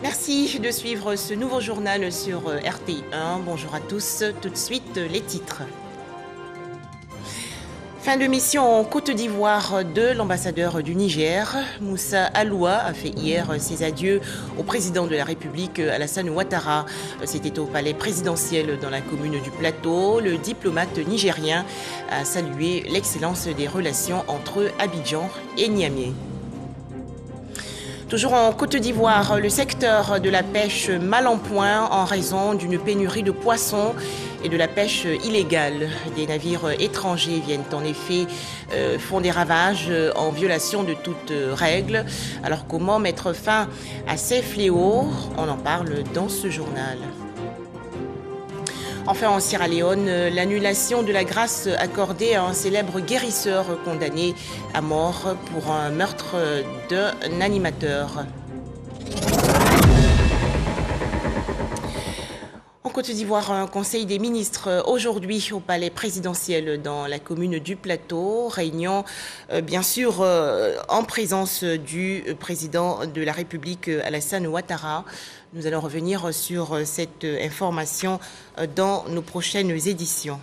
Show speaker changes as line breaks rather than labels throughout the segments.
Merci de suivre ce nouveau journal sur RTI1. Bonjour à tous. Tout de suite, les titres. Fin de mission en Côte d'Ivoire de l'ambassadeur du Niger. Moussa Aloua a fait hier ses adieux au président de la République, Alassane Ouattara. C'était au palais présidentiel dans la commune du Plateau. Le diplomate nigérien a salué l'excellence des relations entre Abidjan et Niamey. Toujours en Côte d'Ivoire, le secteur de la pêche mal en point en raison d'une pénurie de poissons et de la pêche illégale. Des navires étrangers viennent en effet font des ravages en violation de toute règle. Alors comment mettre fin à ces fléaux? On en parle dans ce journal. Enfin, en Sierra Leone, l'annulation de la grâce accordée à un célèbre guérisseur condamné à mort pour un meurtre d'un animateur. En Côte d'Ivoire, un conseil des ministres aujourd'hui au palais présidentiel dans la commune du Plateau. Réunion, bien sûr, en présence du président de la République, Alassane Ouattara. Nous allons revenir sur cette information dans nos prochaines éditions.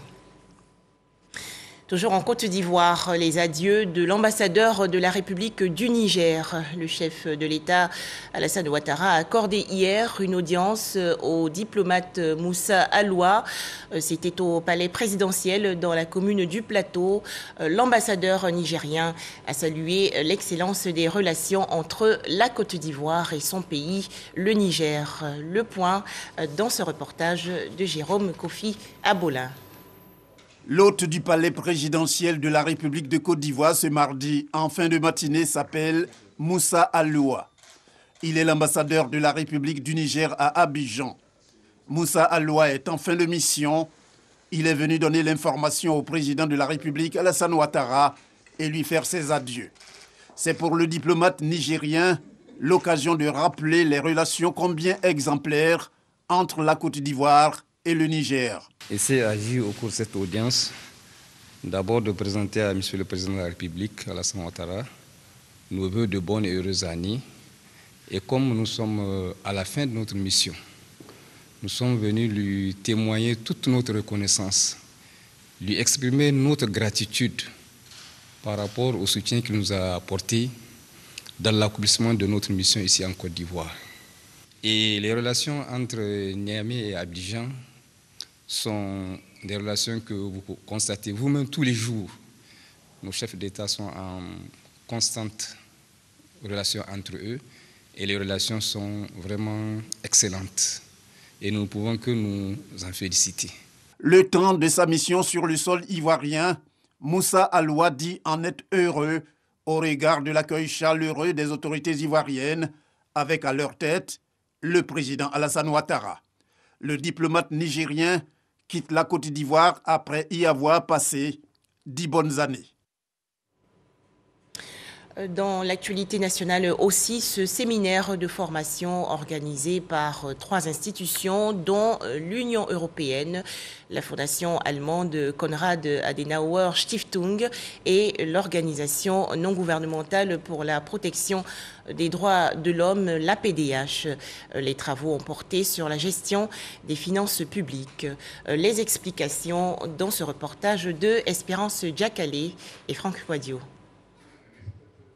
Toujours en Côte d'Ivoire, les adieux de l'ambassadeur de la République du Niger. Le chef de l'État, Alassane Ouattara, a accordé hier une audience au diplomate Moussa Aloua. C'était au palais présidentiel dans la commune du Plateau. L'ambassadeur nigérien a salué l'excellence des relations entre la Côte d'Ivoire et son pays, le Niger. Le point dans ce reportage de Jérôme Kofi Abolin.
L'hôte du palais présidentiel de la République de Côte d'Ivoire ce mardi, en fin de matinée, s'appelle Moussa Aloua. Il est l'ambassadeur de la République du Niger à Abidjan. Moussa Aloua est en fin de mission. Il est venu donner l'information au président de la République, Alassane Ouattara, et lui faire ses adieux. C'est pour le diplomate nigérien l'occasion de rappeler les relations combien exemplaires entre la Côte d'Ivoire et le Niger.
Il s'est agi au cours de cette audience d'abord de présenter à M. le Président de la République, Alassane Ouattara, nos vœux de bonnes et heureuses années. Et comme nous sommes à la fin de notre mission, nous sommes venus lui témoigner toute notre reconnaissance, lui exprimer notre gratitude par rapport au soutien qu'il nous a apporté dans l'accomplissement de notre mission ici en Côte d'Ivoire. Et les relations entre Niamey et Abidjan sont des relations que vous constatez vous-même tous les jours. Nos chefs d'État sont en constante relation entre eux et les relations sont vraiment excellentes. Et nous ne pouvons que nous en féliciter.
Le temps de sa mission sur le sol ivoirien, Moussa Aloua dit en être heureux au regard de l'accueil chaleureux des autorités ivoiriennes, avec à leur tête le président Alassane Ouattara. Le diplomate nigérien quitte la Côte d'Ivoire après y avoir passé 10 bonnes années.
Dans l'actualité nationale aussi, ce séminaire de formation organisé par 3 institutions, dont l'Union européenne, la fondation allemande Konrad Adenauer Stiftung et l'organisation non gouvernementale pour la protection des droits de l'homme, l'APDH. Les travaux ont porté sur la gestion des finances publiques. Les explications dans ce reportage de Espérance Diakale et Franck Quadio.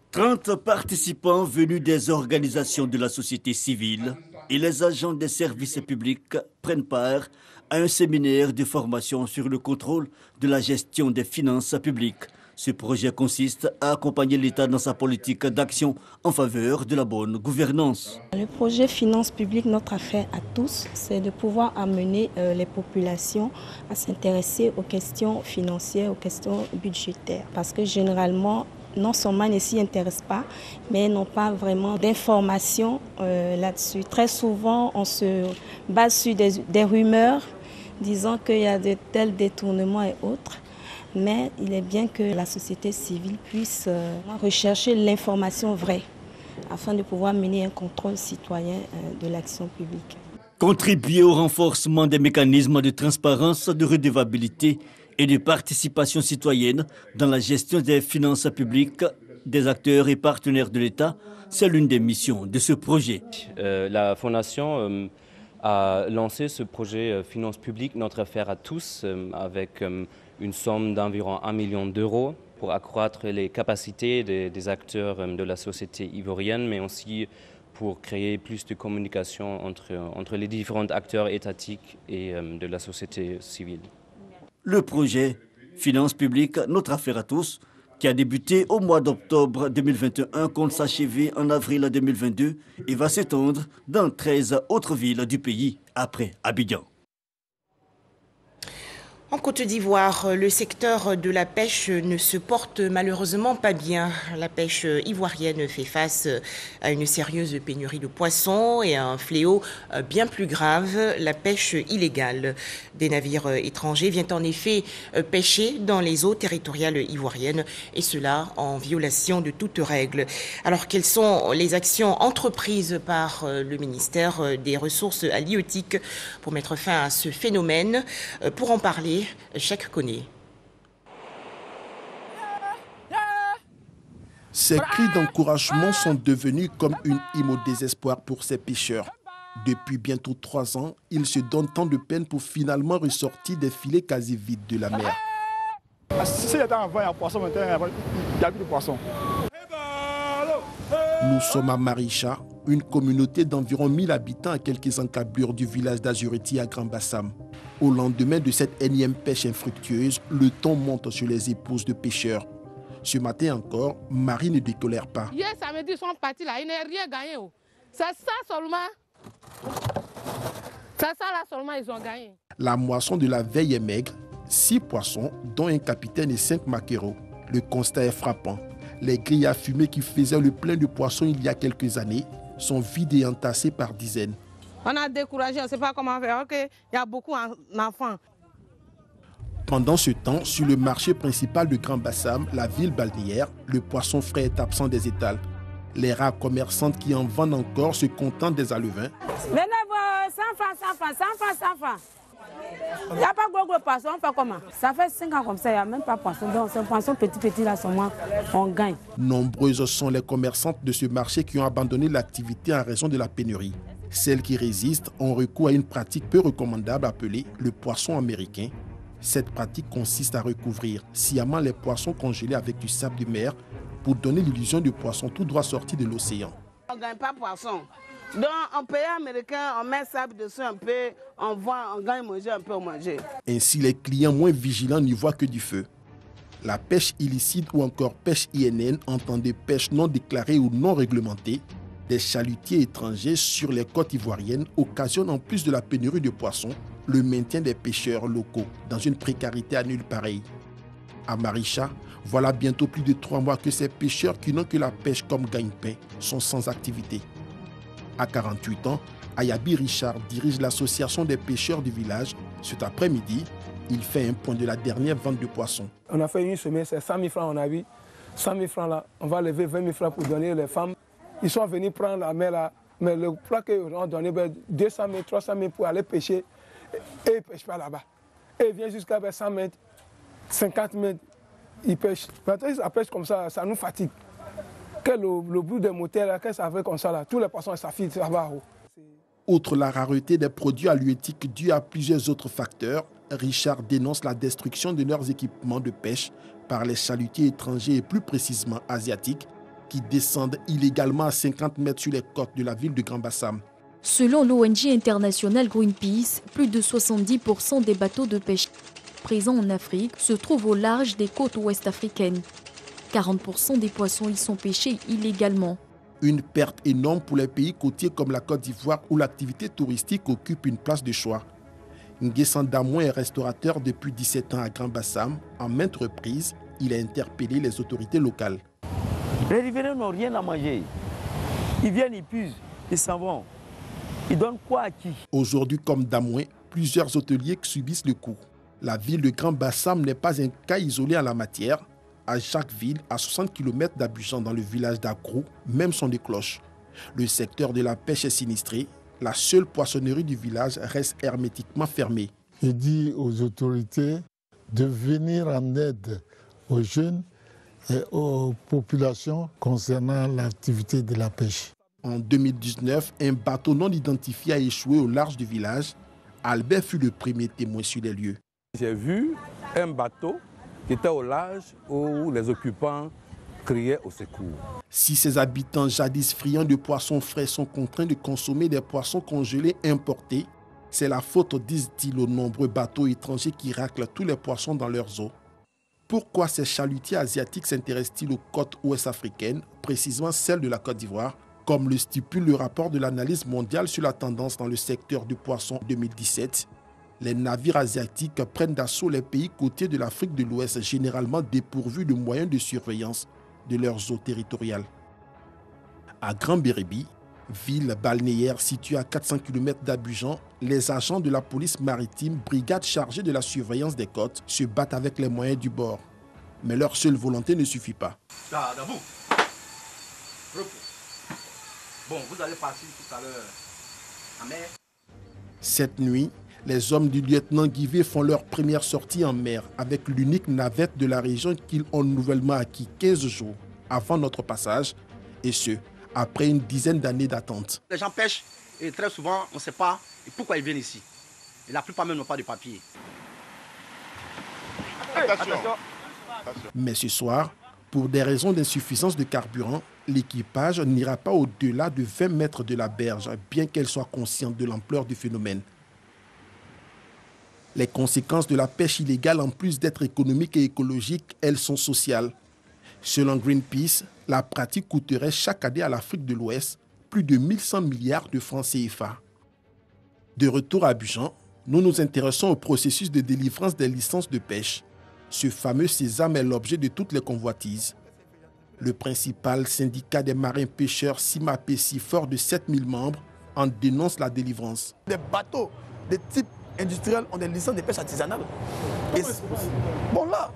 30 participants venus des organisations de la société civile et les agents des services publics prennent part à un séminaire de formation sur le contrôle de la gestion des finances publiques. Ce projet consiste à accompagner l'État dans sa politique d'action en faveur de la bonne gouvernance.
Le projet Finances publiques, notre affaire à tous, c'est de pouvoir amener les populations à s'intéresser aux questions financières, aux questions budgétaires. Parce que généralement, non seulement ils ne s'y intéressent pas, mais ils n'ont pas vraiment d'informations là-dessus. Très souvent, on se base sur des rumeurs disant qu'il y a de tels détournements et autres. Mais il est bien que la société civile puisse rechercher l'information vraie afin de pouvoir mener un contrôle citoyen de l'action publique.
Contribuer au renforcement des mécanismes de transparence, de redevabilité et de participation citoyenne dans la gestion des finances publiques des acteurs et partenaires de l'État, c'est l'une des missions de ce projet.
La Fondation a lancé ce projet Finances publiques, notre affaire à tous, avec une somme d'environ 1 million d'euros pour accroître les capacités des acteurs de la société ivoirienne, mais aussi pour créer plus de communication entre les différents acteurs étatiques et de la société civile.
Le projet Finances publiques, notre affaire à tous, qui a débuté au mois d'octobre 2021, compte s'achever en avril 2022 et va s'étendre dans 13 autres villes du pays après Abidjan.
En Côte d'Ivoire, le secteur de la pêche ne se porte malheureusement pas bien. La pêche ivoirienne fait face à une sérieuse pénurie de poissons et à un fléau bien plus grave, la pêche illégale. Des navires étrangers viennent en effet pêcher dans les eaux territoriales ivoiriennes et cela en violation de toute règle. Alors quelles sont les actions entreprises par le ministère des Ressources halieutiques pour mettre fin à ce phénomène? Pour en parler, Cheikh Koné.
Ces cris d'encouragement sont devenus comme une hymne au désespoir pour ces pêcheurs. Depuis bientôt 3 ans, ils se donnent tant de peine pour finalement ressortir des filets quasi vides de la mer. Nous sommes à Maricha, une communauté d'environ 1000 habitants à quelques encablures du village d'Azuriti à Grand Bassam. Au lendemain de cette énième pêche infructueuse, le ton monte sur les épouses de pêcheurs. Ce matin encore, Marie ne décolère pas.
Hier samedi, ils sont partis là, ils n'ont rien gagné. C'est ça seulement. C'est ça là seulement, ils ont gagné.
La moisson de la veille est maigre, 6 poissons, dont un capitaine et 5 maquereaux. Le constat est frappant. Les grilles à fumer qui faisaient le plein de poissons il y a quelques années sont vides et entassées par dizaines.
On a découragé, on ne sait pas comment faire. Okay. Il y a beaucoup d'enfants.
Pendant ce temps, sur le marché principal de Grand Bassam, la ville balnéaire, le poisson frais est absent des étals. Les rares commerçantes qui en vendent encore se contentent des alevins.
Venez voir, 100 francs. Il n'y a pas gros poisson, on fait comment? Ça fait 5 ans comme ça, il n'y a même pas de poisson. Donc, ce poisson petit là, seulement, on gagne.
Nombreuses sont les commerçantes de ce marché qui ont abandonné l'activité en raison de la pénurie. Celles qui résistent ont recours à une pratique peu recommandable appelée le poisson américain. Cette pratique consiste à recouvrir sciemment les poissons congelés avec du sable de mer pour donner l'illusion de poissons tout droit sortis de l'océan.
On ne gagne pas poisson. Donc, en pays américain, on met sable dessus un peu, on voit, on gagne manger un peu, on mange.
Ainsi, les clients moins vigilants n'y voient que du feu. La pêche illicite ou encore pêche INN, entendez pêche non déclarée ou non réglementée, des chalutiers étrangers sur les côtes ivoiriennes occasionnent en plus de la pénurie de poissons, le maintien des pêcheurs locaux dans une précarité à nulle pareille. À Maricha, voilà bientôt plus de 3 mois que ces pêcheurs qui n'ont que la pêche comme gagne-pain sont sans activité. À 48 ans, Ayabi Richard dirige l'association des pêcheurs du village. Cet après-midi, il fait un point de la dernière vente de poissons.
On a fait une semaine, c'est 100 000 francs on a vu. 100 000 francs là, on va lever 20 000 francs pour donner les femmes. Ils sont venus prendre la mer là, mais le plat qu'ils ont donné, 200 000, 300 000 pour aller pêcher. Et ils ne pêchent pas là-bas. Et ils viennent jusqu'à 100 mètres, 50 mètres, ils pêchent. Maintenant, ils pêchent comme ça, ça nous fatigue. Que le bout des moteurs, là, que ça fait comme ça, là, tous les poissons, ça file, ça va.
Outre la rareté des produits halieutiques due à plusieurs autres facteurs, Richard dénonce la destruction de leurs équipements de pêche par les chalutiers étrangers et plus précisément asiatiques qui descendent illégalement à 50 mètres sur les côtes de la ville de Grand Bassam.
Selon l'ONG internationale Greenpeace, plus de 70% des bateaux de pêche présents en Afrique se trouvent au large des côtes ouest africaines. 40% des poissons y sont pêchés illégalement.
Une perte énorme pour les pays côtiers comme la Côte d'Ivoire où l'activité touristique occupe une place de choix. Nguessan Damouin est restaurateur depuis 17 ans à Grand Bassam. En maintes reprises, il a interpellé les autorités locales.
Les riverains n'ont rien à manger. Ils viennent, ils puisent, ils s'en vont. Ils donnent quoi à qui?
Aujourd'hui, comme Damouin, plusieurs hôteliers subissent le coup. La ville de Grand Bassam n'est pas un cas isolé en la matière. À chaque ville, à 60 km d'Abidjan dans le village d'Akrou, même son des cloches. Le secteur de la pêche est sinistré. La seule poissonnerie du village reste hermétiquement fermée.
Je dis aux autorités de venir en aide aux jeunes aux populations concernant l'activité de la pêche.
En 2019, un bateau non identifié a échoué au large du village. Albert fut le premier témoin sur les lieux.
J'ai vu un bateau qui était au large où les occupants criaient au secours.
Si ces habitants jadis friands de poissons frais sont contraints de consommer des poissons congelés importés, c'est la faute, disent-ils, aux nombreux bateaux étrangers qui raclent tous les poissons dans leurs eaux. Pourquoi ces chalutiers asiatiques s'intéressent-ils aux côtes ouest africaines, précisément celles de la Côte d'Ivoire, comme le stipule le rapport de l'analyse mondiale sur la tendance dans le secteur du poisson 2017? Les navires asiatiques prennent d'assaut les pays côtiers de l'Afrique de l'Ouest, généralement dépourvus de moyens de surveillance de leurs eaux territoriales. À Grand-Bérébi, ville balnéaire située à 400 km d'Abidjan, les agents de la police maritime, brigade chargée de la surveillance des côtes, se battent avec les moyens du bord. Mais leur seule volonté ne suffit pas.
Bon, vous allez partir tout à l'heure en mer.
Cette nuit, les hommes du lieutenant Guivet font leur première sortie en mer avec l'unique navette de la région qu'ils ont nouvellement acquis 15 jours avant notre passage, et ce, après une dizaine d'années d'attente.
Les gens pêchent et très souvent, on ne sait pas pourquoi ils viennent ici. Et la plupart même n'ont pas de papier.
Attention. Mais ce soir, pour des raisons d'insuffisance de carburant, l'équipage n'ira pas au-delà de 20 mètres de la berge, bien qu'elle soit consciente de l'ampleur du phénomène. Les conséquences de la pêche illégale, en plus d'être économiques et écologiques, elles sont sociales. Selon Greenpeace, la pratique coûterait chaque année à l'Afrique de l'Ouest plus de 1100 milliards de francs CFA. De retour à Abidjan, nous nous intéressons au processus de délivrance des licences de pêche. Ce fameux sésame est l'objet de toutes les convoitises. Le principal syndicat des marins pêcheurs, Simapessi, fort de 7000 membres, en dénonce la délivrance.
Des bateaux de type industriel ont des licences de pêche artisanale. Et bon là,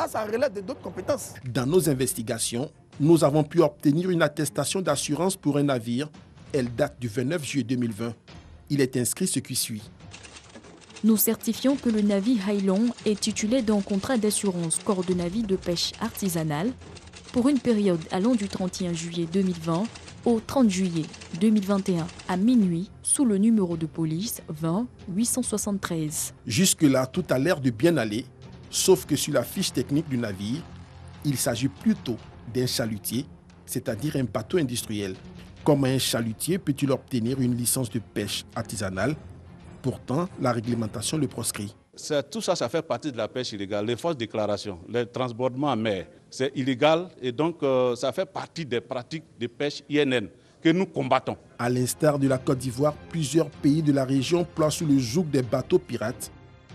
ça relève de d'autres compétences.
Dans nos investigations, nous avons pu obtenir une attestation d'assurance pour un navire. Elle date du 29 juillet 2020. Il est inscrit ce qui suit.
Nous certifions que le navire Hailong est titulaire d'un contrat d'assurance corps de navire de pêche artisanale pour une période allant du 31 juillet 2020 au 30 juillet 2021 à minuit sous le numéro de police 20 873.
Jusque-là, tout a l'air de bien aller, sauf que sur la fiche technique du navire, il s'agit plutôt d'un chalutier, c'est-à-dire un bateau industriel. Comment un chalutier peut-il obtenir une licence de pêche artisanale? Pourtant, la réglementation le proscrit.
Tout ça, ça fait partie de la pêche illégale. Les fausses déclarations, le transbordement en mer, c'est illégal et donc ça fait partie des pratiques de pêche INN que nous combattons.
À l'instar de la Côte d'Ivoire, plusieurs pays de la région ploient sous le joug des bateaux pirates.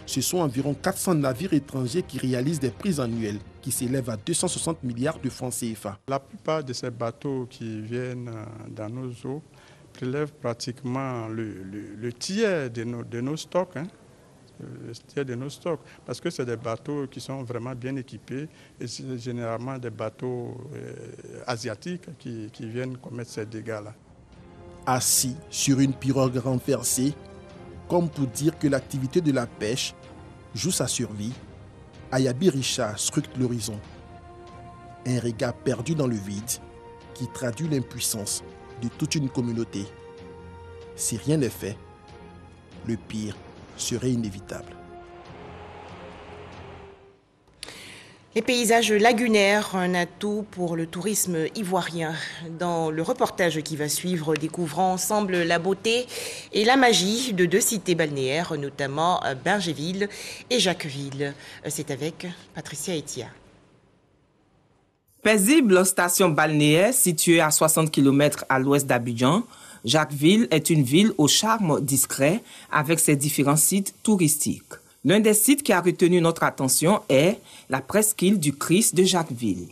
Ce sont environ 400 navires étrangers qui réalisent des prises annuelles qui s'élèvent à 260 milliards de francs CFA.
La plupart de ces bateaux qui viennent dans nos eaux prélèvent pratiquement le tiers de nos stocks. Le tiers de nos stocks, parce que c'est des bateaux qui sont vraiment bien équipés et c'est généralement des bateaux asiatiques qui viennent commettre ces dégâts-là.
Assis sur une pirogue renversée, comme pour dire que l'activité de la pêche joue sa survie, Ayabi Richard scrute l'horizon. Un regard perdu dans le vide qui traduit l'impuissance de toute une communauté. Si rien n'est fait, le pire serait inévitable.
Les paysages lagunaires, un atout pour le tourisme ivoirien. Dans le reportage qui va suivre, découvrons ensemble la beauté et la magie de deux cités balnéaires, notamment Bingerville et Jacquesville. C'est avec Patricia Etia.
Paisible station balnéaire située à 60 km à l'ouest d'Abidjan, Jacquesville est une ville au charme discret avec ses différents sites touristiques. L'un des sites qui a retenu notre attention est la presqu'île du Christ de Jacquesville.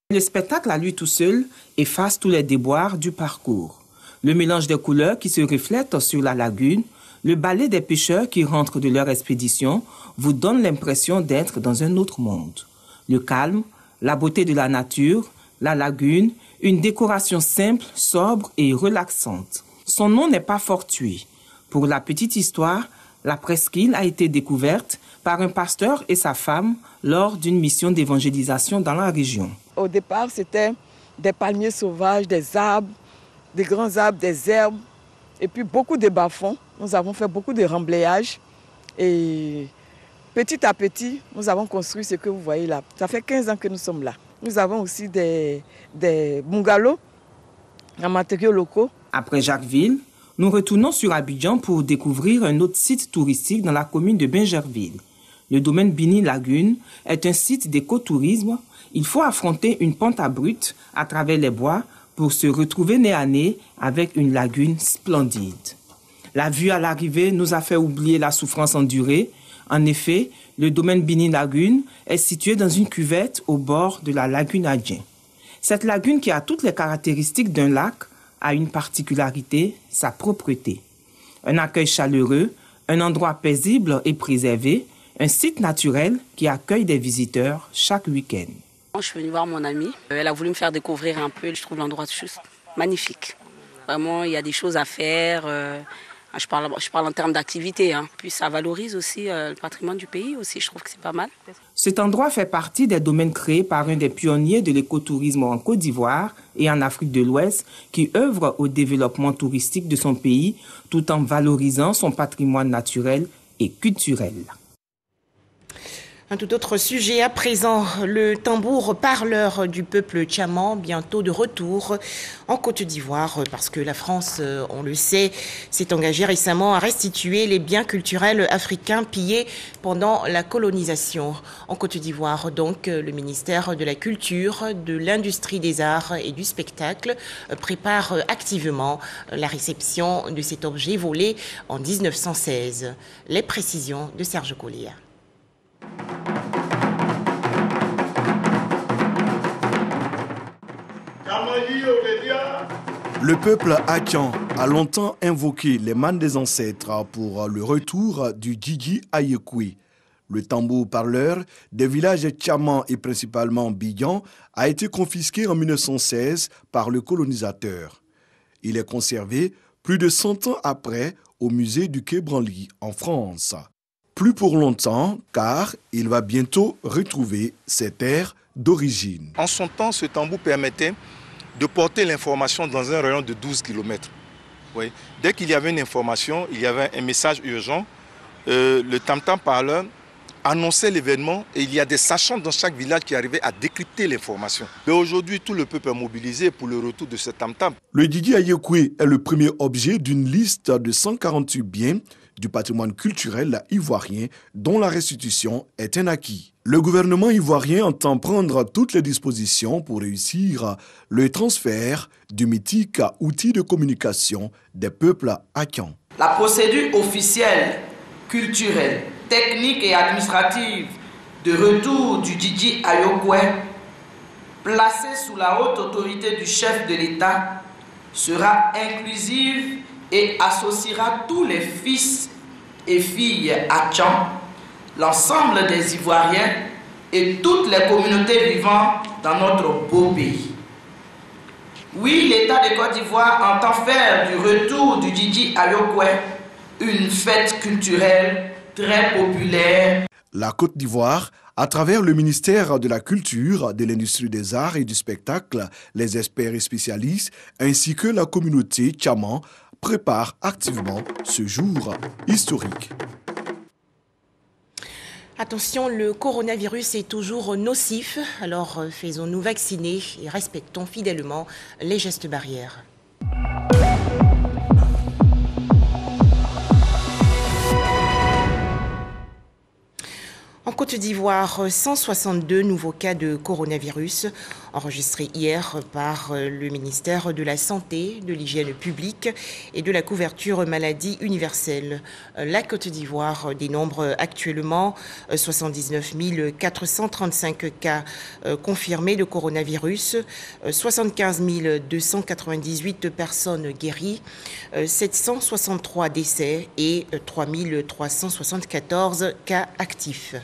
Le spectacle à lui tout seul efface tous les déboires du parcours. Le mélange des couleurs qui se reflètent sur la lagune, le balai des pêcheurs qui rentrent de leur expédition vous donne l'impression d'être dans un autre monde. Le calme, la beauté de la nature, la lagune, une décoration simple, sobre et relaxante. Son nom n'est pas fortuit. Pour la petite histoire, la presqu'île a été découverte par un pasteur et sa femme lors d'une mission d'évangélisation dans la région.
Au départ, c'était des palmiers sauvages, des arbres, des grands arbres, des herbes, et puis beaucoup de bas-fonds. Nous avons fait beaucoup de remblayage. Et petit à petit, nous avons construit ce que vous voyez là. Ça fait 15 ans que nous sommes là. Nous avons aussi des bungalows en matériaux locaux.
Après Jacquesville, nous retournons sur Abidjan pour découvrir un autre site touristique dans la commune de Bingerville. Le domaine Bini Lagune est un site d'écotourisme. Il faut affronter une pente abrupte à travers les bois pour se retrouver nez à nez avec une lagune splendide. La vue à l'arrivée nous a fait oublier la souffrance endurée. En effet, le domaine Bini Lagune est situé dans une cuvette au bord de la lagune Adjien. Cette lagune, qui a toutes les caractéristiques d'un lac, a une particularité, sa propreté. Un accueil chaleureux, un endroit paisible et préservé, un site naturel qui accueille des visiteurs chaque week-end.
Je suis venue voir mon amie. Elle a voulu me faire découvrir un peu. Je trouve l'endroit juste magnifique. Vraiment, il y a des choses à faire. Je parle en termes d'activité. Puis ça valorise aussi le patrimoine du pays aussi. Je trouve que c'est pas mal.
Cet endroit fait partie des domaines créés par un des pionniers de l'écotourisme en Côte d'Ivoire et en Afrique de l'Ouest, qui œuvre au développement touristique de son pays tout en valorisant son patrimoine naturel et culturel.
Un tout autre sujet à présent, le tambour parleur du peuple tchaman, bientôt de retour en Côte d'Ivoire, parce que la France, on le sait, s'est engagée récemment à restituer les biens culturels africains pillés pendant la colonisation. En Côte d'Ivoire, donc, le ministère de la Culture, de l'Industrie des Arts et du Spectacle prépare activement la réception de cet objet volé en 1916. Les précisions de Serge Collier.
Le peuple Akan a longtemps invoqué les manes des ancêtres pour le retour du Djidji Ayekwe. Le tambour parleur des villages tchamans et principalement Biyan a été confisqué en 1916 par le colonisateur. Il est conservé plus de 100 ans après au musée du Quai Branly en France. Plus pour longtemps, car il va bientôt retrouver ses terres d'origine.
En son temps, ce tambour permettait de porter l'information dans un rayon de 12 km. Oui. Dès qu'il y avait une information, il y avait un message urgent, le tam-tam parleur annonçait l'événement et il y a des sachants dans chaque village qui arrivaient à décrypter l'information. Mais aujourd'hui, tout le peuple est mobilisé pour le retour de ce tam-tam.
Le Djidji Ayekwe est le premier objet d'une liste de 148 biens du patrimoine culturel ivoirien dont la restitution est un acquis. Le gouvernement ivoirien entend prendre toutes les dispositions pour réussir le transfert du mythique outil de communication des peuples Akan.
La procédure officielle, culturelle, technique et administrative de retour du Djidji Ayekwe, placée sous la haute autorité du chef de l'État, sera inclusive et associera tous les fils et filles Akan, l'ensemble des Ivoiriens et toutes les communautés vivant dans notre beau pays. Oui, l'État de Côte d'Ivoire entend faire du retour du Djidji Ayekwe une fête culturelle très populaire.
La Côte d'Ivoire, à travers le ministère de la Culture, de l'Industrie des Arts et du Spectacle, les experts et spécialistes, ainsi que la communauté tchaman, prépare activement ce jour historique.
Attention, le coronavirus est toujours nocif, alors faisons-nous vacciner et respectons fidèlement les gestes barrières. En Côte d'Ivoire, 162 nouveaux cas de coronavirus enregistrés hier par le ministère de la Santé, de l'Hygiène publique et de la couverture maladie universelle. La Côte d'Ivoire dénombre actuellement 79 435 cas confirmés de coronavirus, 75 298 personnes guéries, 763 décès et 3 374 cas actifs.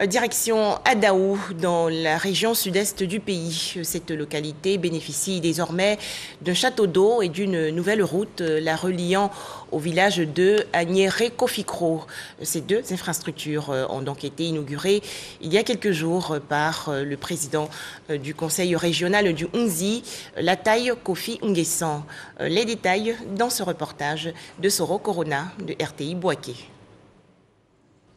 Direction Adaou, dans la région sud-est du pays. Cette localité bénéficie désormais d'un château d'eau et d'une nouvelle route la reliant au village de Agnéré-Kofikro. Ces deux infrastructures ont donc été inaugurées il y a quelques jours par le président du conseil régional du Hunzi, Lataï Kofi Nguessan. Les détails dans ce reportage de Soro Corona de RTI Bouaké.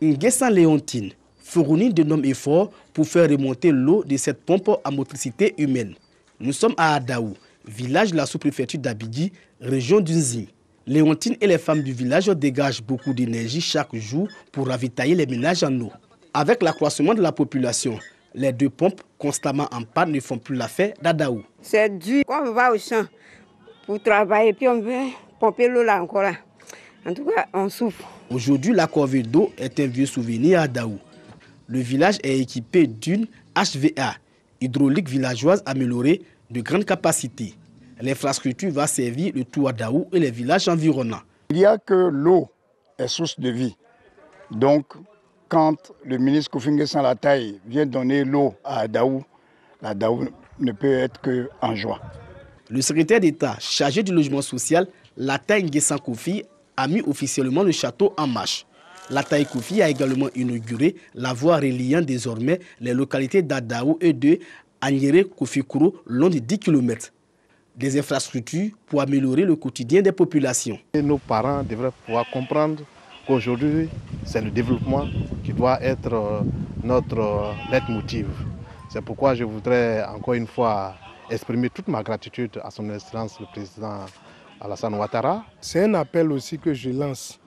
Nguessan Léontine fournit d'énormes efforts pour faire remonter l'eau de cette pompe à motricité humaine. Nous sommes à Adaou, village de la sous-préfecture d'Abidji, région d'Unzi. Léontine et les femmes du village dégagent beaucoup d'énergie chaque jour pour ravitailler les ménages en eau. Avec l'accroissement de la population, les deux pompes constamment en panne ne font plus l'affaire d'Adaou.
C'est dur. Quand on va au champ pour travailler, puis on veut pomper l'eau là encore. Là. En tout cas, on souffre.
Aujourd'hui, la corvée d'eau est un vieux souvenir à Adaou. Le village est équipé d'une HVA, hydraulique villageoise améliorée de grande capacité. L'infrastructure va servir le tout Adaou et les villages environnants.
Il y a que l'eau est source de vie. Donc, quand le ministre Kofi Nguessan Lataï vient donner l'eau à Adaou, l'Adaou ne peut être qu'en joie.
Le secrétaire d'État chargé du logement social, Lataï Nguessan Kofi, a mis officiellement le château en marche. Lataï Kofi a également inauguré la voie reliant désormais les localités d'Adaou et de Agnéré-Kofikro long de 10 km. Des infrastructures pour améliorer le quotidien des populations.
Et nos parents devraient pouvoir comprendre qu'aujourd'hui, c'est le développement qui doit être notre leitmotiv. C'est pourquoi je voudrais encore une fois exprimer toute ma gratitude à son Excellence le président Alassane Ouattara.
C'est un appel aussi que je lance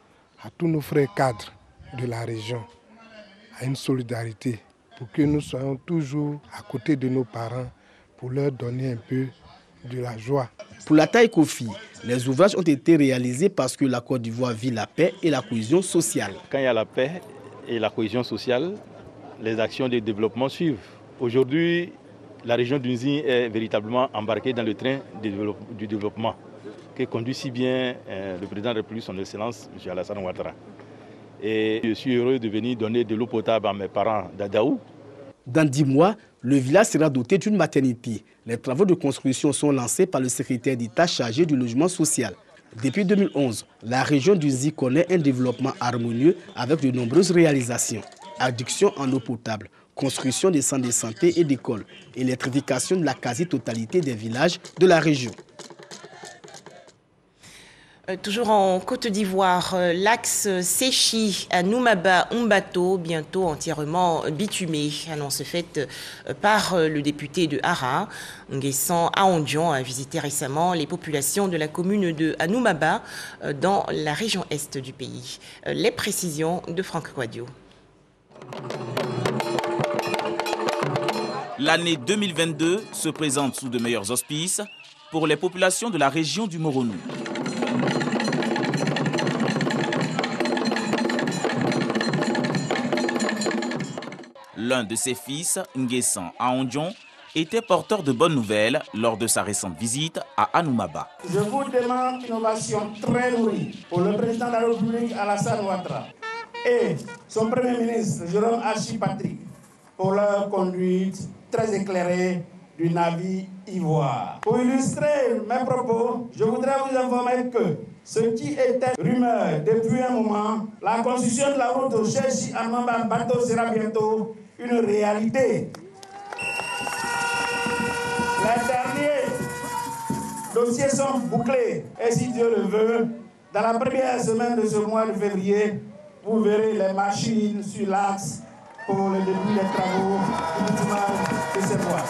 à tous nos frères cadres de la région, à une solidarité, pour que nous soyons toujours à côté de nos parents, pour leur donner un peu de la joie.
Pour Lataï Kofi, les ouvrages ont été réalisés parce que la Côte d'Ivoire vit la paix et la cohésion sociale.
Quand il y a la paix et la cohésion sociale, les actions de développement suivent. Aujourd'hui, la région d'Unzi est véritablement embarquée dans le train du développement que conduit si bien le président de la République, son Excellence, M. Alassane Ouattara. Et je suis heureux de venir donner de l'eau potable à mes parents d'Adaou.
Dans 10 mois, le village sera doté d'une maternité. Les travaux de construction sont lancés par le secrétaire d'État chargé du logement social. Depuis 2011, la région d'Unzi connaît un développement harmonieux avec de nombreuses réalisations. Adduction en eau potable, construction des centres de santé et d'écoles, électrification de la quasi-totalité des villages de la région.
Toujours en Côte d'Ivoire, l'axe Séchi à Noumaba-Umbato, bientôt entièrement bitumé. Annonce faite par le député de Hara. Nguessan Aondion a visité récemment les populations de la commune de Anoumaba dans la région est du pays. Les précisions de Franck Quadio.
L'année 2022 se présente sous de meilleurs auspices pour les populations de la région du Moronou. L'un de ses fils, Nguessan Aondion, était porteur de bonnes nouvelles lors de sa récente visite à Anoumaba.
Je vous demande une ovation très nourrie pour le président de la République Alassane Ouattara et son premier ministre Jérôme Hachi Patrick pour leur conduite très éclairée du navire Ivoire. Pour illustrer mes propos, je voudrais vous informer que ce qui était rumeur depuis un moment, la construction de la route de Séchi à Noumaba-Umbato sera bientôt une réalité. Les derniers dossiers sont bouclés et si Dieu le veut, dans la première semaine de ce mois de février, vous verrez les machines sur l'axe pour le début des travaux du bâtiment de ces voies.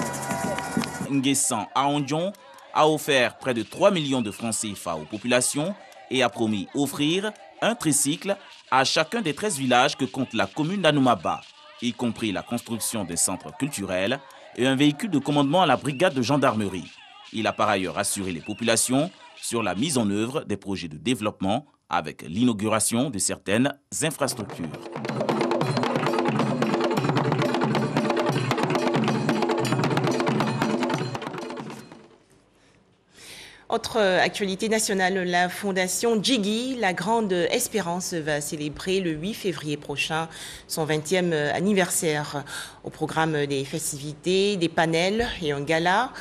Nguessan Aondion a offert près de 3 millions de francs CFA aux populations et a promis offrir un tricycle à chacun des 13 villages que compte la commune d'Anoumaba, y compris la construction des centres culturels et un véhicule de commandement à la brigade de gendarmerie. Il a par ailleurs assuré les populations sur la mise en œuvre des projets de développement avec l'inauguration de certaines infrastructures.
En Autre actualité nationale, la fondation Djigui, la Grande Espérance, va célébrer le 8 février prochain son 20e anniversaire. Au programme des festivités, des panels et un gala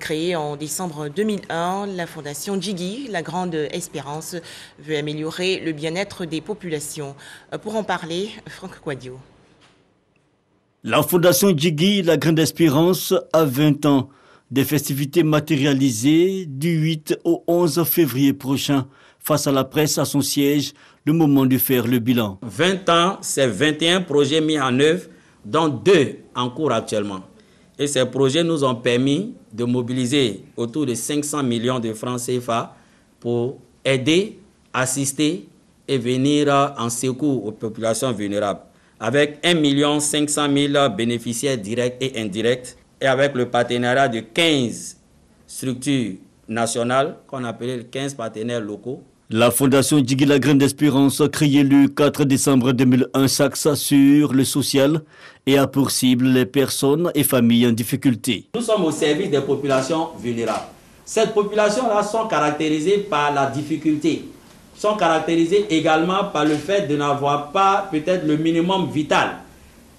créé en décembre 2001, la fondation Djigui, la Grande Espérance, veut améliorer le bien-être des populations. Pour en parler, Franck Quadio.
La fondation Djigui, la Grande Espérance, a 20 ans. Des festivités matérialisées du 8 au 11 février prochain. Face à la presse, à son siège, le moment de faire le bilan.
20 ans, c'est 21 projets mis en œuvre, dont 2 en cours actuellement. Et ces projets nous ont permis de mobiliser autour de 500 millions de francs CFA pour aider, assister et venir en secours aux populations vulnérables. Avec 1 500 000 bénéficiaires directs et indirects, et avec le partenariat de 15 structures nationales, qu'on appelait les 15 partenaires locaux.
La fondation Djigui la Grande Espérance, créée le 4 décembre 2001, s'axe sur le social et a pour cible les personnes et familles en difficulté.
Nous sommes au service des populations vulnérables. Ces populations-là sont caractérisées par la difficulté, sont caractérisées également par le fait de n'avoir pas peut-être le minimum vital.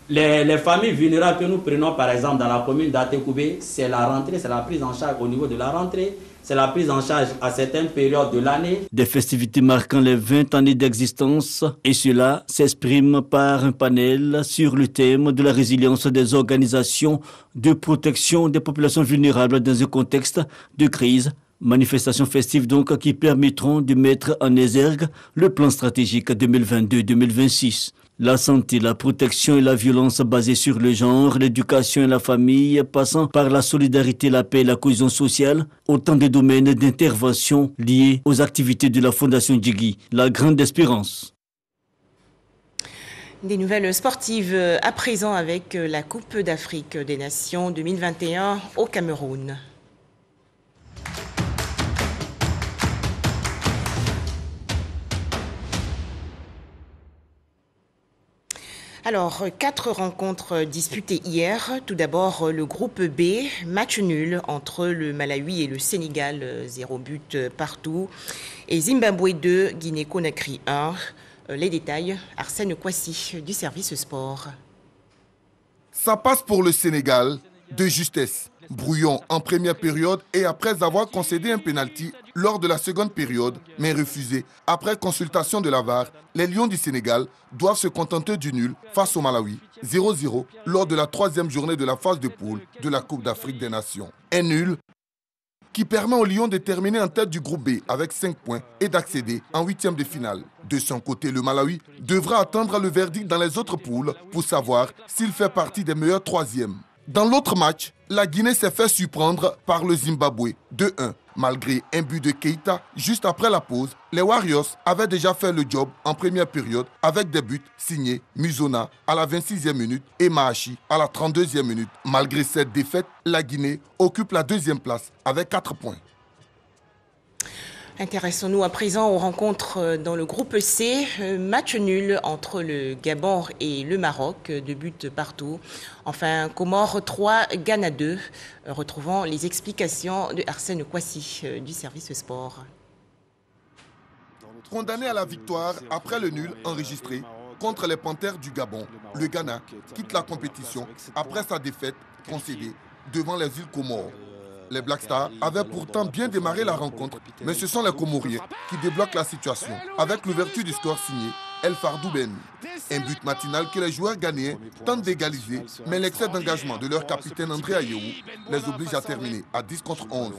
Les familles vulnérables que nous prenons par exemple dans la commune d'Atekoubé, c'est la rentrée, c'est la prise en charge au niveau de la rentrée, c'est la prise en charge à certaines périodes de l'année.
Des festivités marquant les 20 années d'existence et cela s'exprime par un panel sur le thème de la résilience des organisations de protection des populations vulnérables dans un contexte de crise. Manifestations festives donc qui permettront de mettre en exergue le plan stratégique 2022-2026. La santé, la protection et la violence basée sur le genre, l'éducation et la famille, passant par la solidarité, la paix et la cohésion sociale, autant de domaines d'intervention liés aux activités de la Fondation Djigui, la Grande Espérance.
Des nouvelles sportives à présent avec la Coupe d'Afrique des Nations 2021 au Cameroun. Alors, 4 rencontres disputées hier. Tout d'abord, le groupe B, match nul entre le Malawi et le Sénégal, 0 but partout. Et Zimbabwe 2, Guinée-Conakry 1. Les détails, Arsène Kwasi du service sport.
Ça passe pour le Sénégal de justesse. Brouillon en première période et après avoir concédé un pénalty lors de la seconde période, mais refusé. Après consultation de la VAR, les Lions du Sénégal doivent se contenter du nul face au Malawi, 0-0, lors de la 3e journée de la phase de poule de la Coupe d'Afrique des Nations. Un nul qui permet aux Lions de terminer en tête du groupe B avec 5 points et d'accéder en 8e de finale. De son côté, le Malawi devra attendre le verdict dans les autres poules pour savoir s'il fait partie des meilleurs 3e. Dans l'autre match, la Guinée s'est fait surprendre par le Zimbabwe 2-1. Malgré un but de Keita, juste après la pause, les Warriors avaient déjà fait le job en première période avec des buts signés Muzona à la 26e minute et Mahachi à la 32e minute. Malgré cette défaite, la Guinée occupe la 2e place avec 4 points.
Intéressons-nous à présent aux rencontres dans le groupe C. Match nul entre le Gabon et le Maroc, 2 buts partout. Enfin, Comores 3, Ghana 2. Retrouvons les explications de Arsène Kwasi du service sport.
Condamné à la victoire après le nul enregistré contre les Panthères du Gabon, le Ghana quitte la compétition après sa défaite concédée devant les îles Comores. Les Black Stars avaient pourtant bien démarré la rencontre, mais ce sont les Comoriens qui débloquent la situation avec l'ouverture du score signé El Fardou Ben. Un but matinal que les joueurs ghanéens tentent d'égaliser, mais l'excès d'engagement de leur capitaine André Ayew les oblige à terminer à 10 contre 11.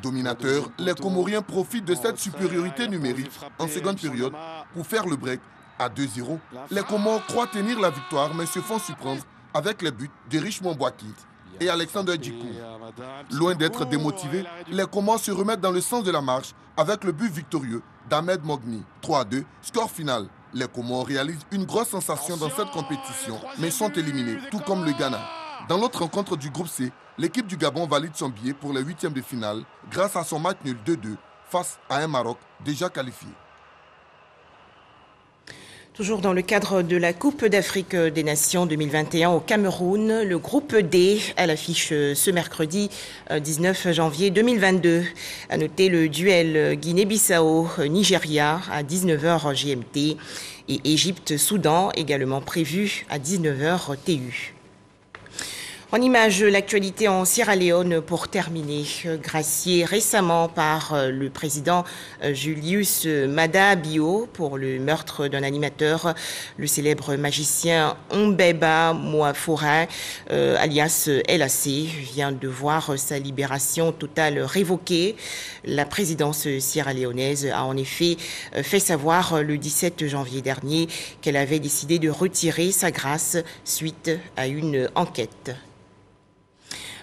Dominateurs, les Comoriens profitent de cette supériorité numérique en seconde période pour faire le break à 2-0. Les Comores croient tenir la victoire, mais se font surprendre avec les buts de Richmond Boaki et Alexander Djikou. Loin d'être démotivés, les Comores se remettent dans le sens de la marche avec le but victorieux d'Ahmed Mogni. 3-2, score final. Les Comores réalisent une grosse sensation dans cette compétition, mais sont éliminés, tout comme le Ghana. Dans l'autre rencontre du groupe C, l'équipe du Gabon valide son billet pour les 8e de finale grâce à son match nul 2-2 face à un Maroc déjà qualifié.
Toujours dans le cadre de la Coupe d'Afrique des Nations 2021 au Cameroun, le groupe D à l'affiche ce mercredi 19 janvier 2022. À noter le duel Guinée-Bissau-Nigeria à 19h GMT et Égypte-Soudan également prévu à 19h TU. En image, l'actualité en Sierra Leone pour terminer. Gracié récemment par le président Julius Maada Bio pour le meurtre d'un animateur, le célèbre magicien Ombeba Moafora, alias LAC, vient de voir sa libération totale révoquée. La présidence sierra-léonaise a en effet fait savoir le 17 janvier dernier qu'elle avait décidé de retirer sa grâce suite à une enquête.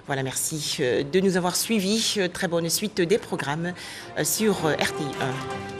Voilà, merci de nous avoir suivis. Très bonne suite des programmes sur RTI 1.